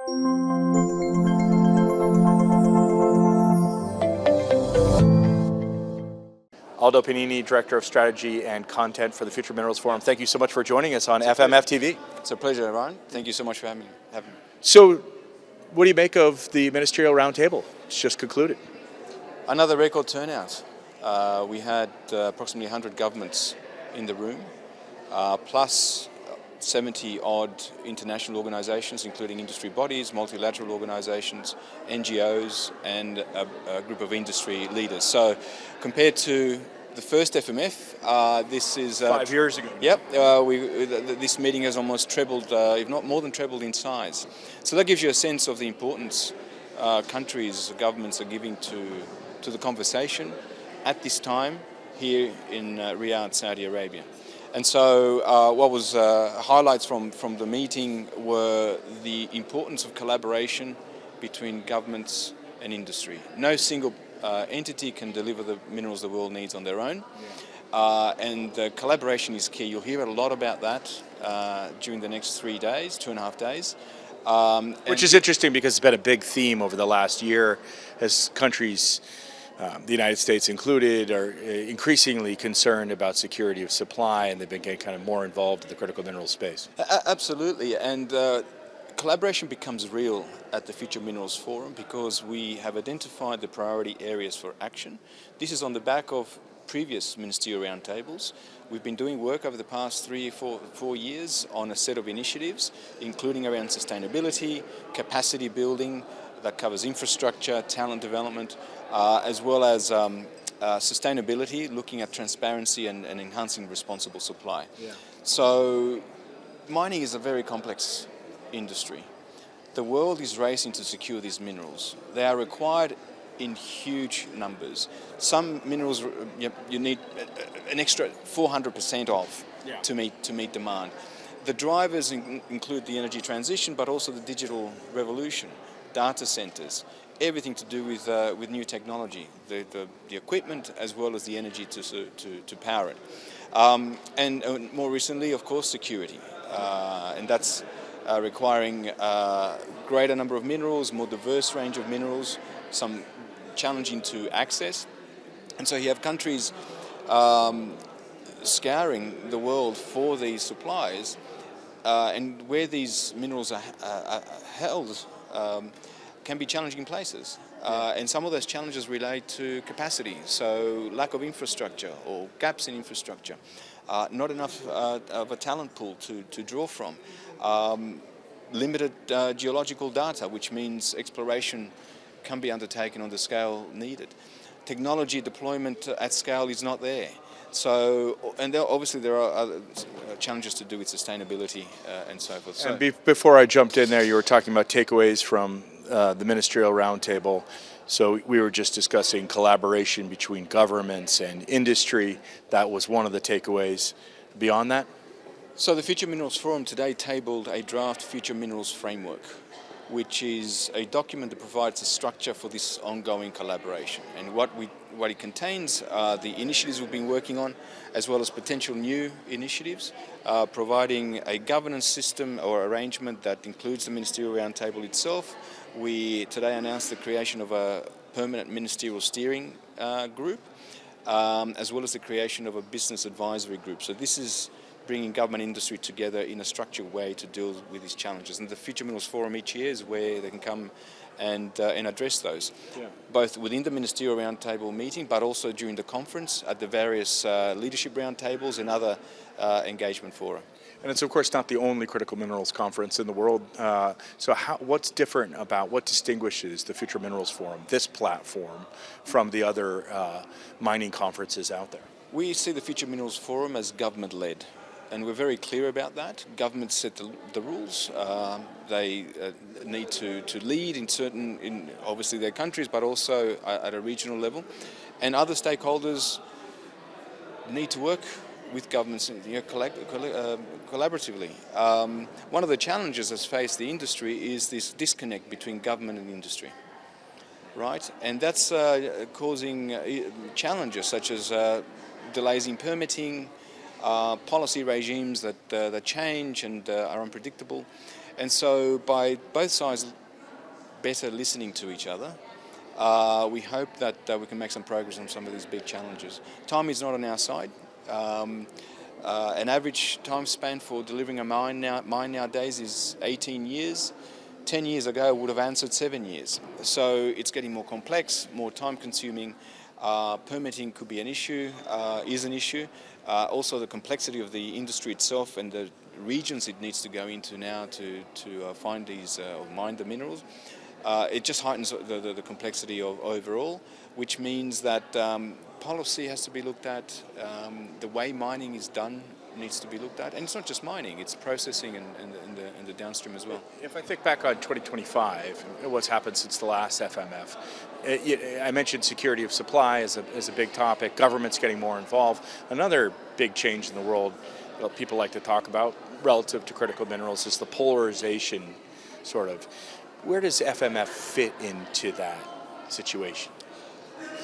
Aldo Pennini, Director of Strategy and Content for the Future Minerals Forum. Thank you so much for joining us on FMF TV. It's a pleasure, Ryan. Thank you so much for having me. So, what do you make of the Ministerial Roundtable? It's just concluded. Another record turnout. We had approximately 100 governments in the room, plus 70 odd international organizations, including industry bodies, multilateral organizations, NGOs, and a group of industry leaders. So compared to the first FMF, this is 5 years ago. Yep, this meeting has almost trebled, if not more than trebled in size. So that gives you a sense of the importance countries, governments are giving to the conversation at this time here in Riyadh, Saudi Arabia. And so what was highlights from the meeting were the importance of collaboration between governments and industry. No single entity can deliver the minerals the world needs on their own. And collaboration is key. You'll hear a lot about that during the next 3 days, 2.5 days. Which is interesting because it's been a big theme over the last year as countries, the United States included, are increasingly concerned about security of supply, and they've been getting kind of more involved in the critical mineral space. Absolutely, and collaboration becomes real at the Future Minerals Forum because we have identified the priority areas for action. This is on the back of previous ministerial roundtables. We've been doing work over the past 4 years on a set of initiatives, including around sustainability, capacity building, that covers infrastructure, talent development, as well as sustainability, looking at transparency and enhancing responsible supply. Yeah. So mining is a very complex industry. The world is racing to secure these minerals. They are required in huge numbers. Some minerals you need an extra 400% of to meet demand. The drivers include the energy transition, but also the digital revolution, data centers, everything to do with new technology, the equipment as well as the energy to power it. And more recently, of course, security. And that's requiring a greater number of minerals, more diverse range of minerals, some challenging to access. And so you have countries scouring the world for these supplies, and where these minerals are held can be challenging places. And some of those challenges relate to capacity, so lack of infrastructure or gaps in infrastructure, not enough of a talent pool to draw from, limited geological data, which means exploration can be undertaken on the scale needed. Technology deployment at scale is not there. So, and obviously there are other challenges to do with sustainability and so forth. So, and before I jumped in there, you were talking about takeaways from the Ministerial Roundtable. So we were just discussing collaboration between governments and industry. That was one of the takeaways. Beyond that? So the Future Minerals Forum today tabled a draft Future Minerals Framework, which is a document that provides a structure for this ongoing collaboration. And what it contains are the initiatives we've been working on, as well as potential new initiatives, providing a governance system or arrangement that includes the Ministerial Roundtable itself. We today announced the creation of a permanent ministerial steering group, as well as the creation of a business advisory group. So this is bringing government industry together in a structured way to deal with these challenges. And the Future Minerals Forum each year is where they can come and address those, both within the Ministerial Roundtable meeting, but also during the conference at the various leadership roundtables and other engagement fora. And it's, of course, not the only critical minerals conference in the world. So what's different about, what distinguishes the Future Minerals Forum, this platform, from the other mining conferences out there? We see the Future Minerals Forum as government-led. And we're very clear about that. Governments set the rules. They need to lead in obviously their countries, but also at a regional level. And other stakeholders need to work with governments, collaboratively. One of the challenges that's faced the industry is this disconnect between government and industry, right? And that's causing challenges such as delays in permitting, policy regimes that change and are unpredictable. And so by both sides better listening to each other, we hope that we can make some progress on some of these big challenges. Time is not on our side. An average time span for delivering a mine nowadays is 18 years. 10 years ago would have answered 7 years. So it's getting more complex, more time consuming. Permitting could be an issue, is an issue. Also the complexity of the industry itself and the regions it needs to go into now to find these or mine the minerals. It just heightens the complexity of overall, which means that policy has to be looked at, the way mining is done needs to be looked at, and it's not just mining, it's processing and the downstream as well. If I think back on 2025, what's happened since the last FMF, I mentioned security of supply as a big topic, government's getting more involved. Another big change in the world that people like to talk about relative to critical minerals is the polarization, sort of. Where does FMF fit into that situation?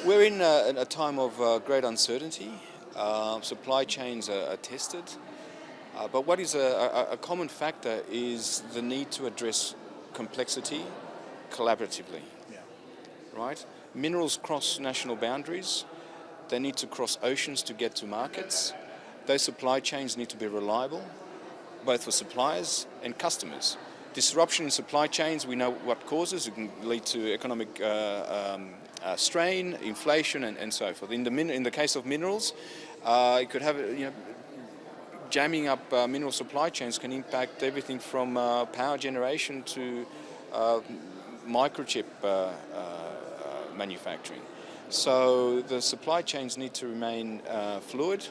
We're in a time of great uncertainty. Supply chains are tested. But what is a common factor is the need to address complexity collaboratively. Yeah. Right? Minerals cross national boundaries. They need to cross oceans to get to markets. Those supply chains need to be reliable, both for suppliers and customers. Disruption in supply chains, we know what causes. It can lead to economic strain, inflation, and so forth. In the case of minerals, it could have, jamming up mineral supply chains can impact everything from power generation to microchip manufacturing. So the supply chains need to remain fluid,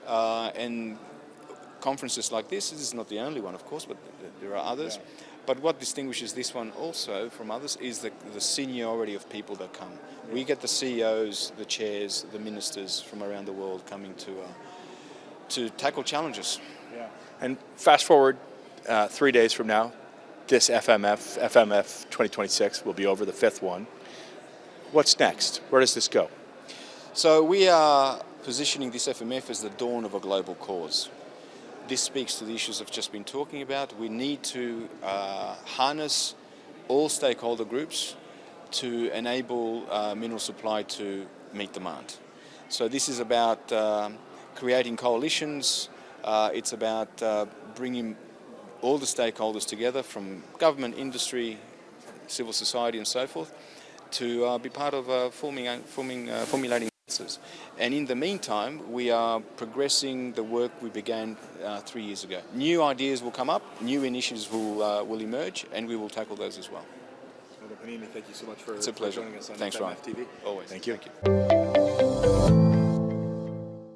and conferences like this is not the only one, of course, but there are others. Yeah. But what distinguishes this one also from others is the seniority of people that come. Yeah. We get the CEOs, the chairs, the ministers from around the world coming to tackle challenges. Yeah. And fast forward 3 days from now, this FMF 2026 will be over, the 5th one. What's next? Where does this go? So we are positioning this FMF as the dawn of a global cause. This speaks to the issues I've just been talking about. We need to harness all stakeholder groups to enable mineral supply to meet demand. So this is about creating coalitions. It's about bringing all the stakeholders together from government, industry, civil society and so forth to be part of formulating answers. And in the meantime, we are progressing the work we began 3 years ago. New ideas will come up, new initiatives will emerge, and we will tackle those as well. Aldo Pennini, thank you so much for It's a pleasure. joining us on Thanks, FMF Ryan. TV. Always. Thank you. Thank you.